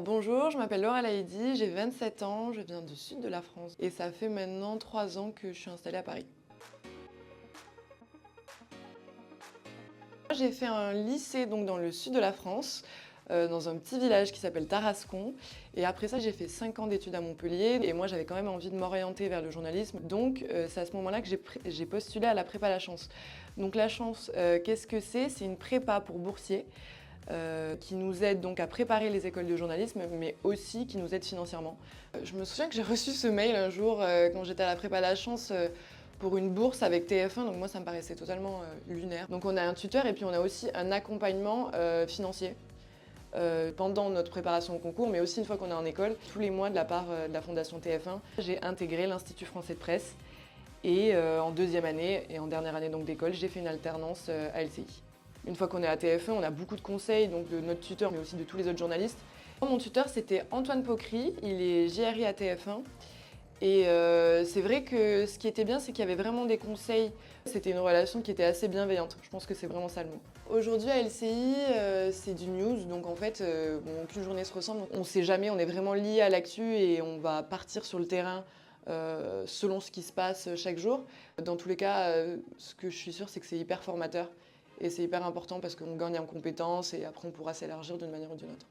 Bonjour, je m'appelle Laura Laïdi, j'ai 27 ans, je viens du sud de la France et ça fait maintenant 3 ans que je suis installée à Paris. J'ai fait un lycée donc dans le sud de la France, dans un petit village qui s'appelle Tarascon. Et après ça, j'ai fait 5 ans d'études à Montpellier. Et moi, j'avais quand même envie de m'orienter vers le journalisme. Donc, c'est à ce moment-là que j'ai postulé à la prépa La Chance. Donc, La Chance, qu'est-ce que c'est? C'est une prépa pour boursiers. Qui nous aide donc à préparer les écoles de journalisme, mais aussi qui nous aide financièrement. Je me souviens que j'ai reçu ce mail un jour quand j'étais à la prépa La Chance pour une bourse avec TF1, donc moi ça me paraissait totalement lunaire. Donc on a un tuteur et puis on a aussi un accompagnement financier pendant notre préparation au concours, mais aussi une fois qu'on est en école, tous les mois de la part de la Fondation TF1. J'ai intégré l'Institut français de presse et en deuxième année et en dernière année donc d'école, j'ai fait une alternance à LCI. Une fois qu'on est à TF1, on a beaucoup de conseils donc de notre tuteur, mais aussi de tous les autres journalistes. Mon tuteur, c'était Antoine Pocry, il est JRI à TF1. Et c'est vrai que ce qui était bien, c'est qu'il y avait vraiment des conseils. C'était une relation qui était assez bienveillante. Je pense que c'est vraiment ça le mot. Aujourd'hui à LCI, c'est du news, donc en fait, bon, aucune journée se ressemble. On ne sait jamais, on est vraiment lié à l'actu et on va partir sur le terrain selon ce qui se passe chaque jour. Dans tous les cas, ce que je suis sûre, c'est que c'est hyper formateur et c'est hyper important parce qu'on gagne en compétences et après on pourra s'élargir d'une manière ou d'une autre.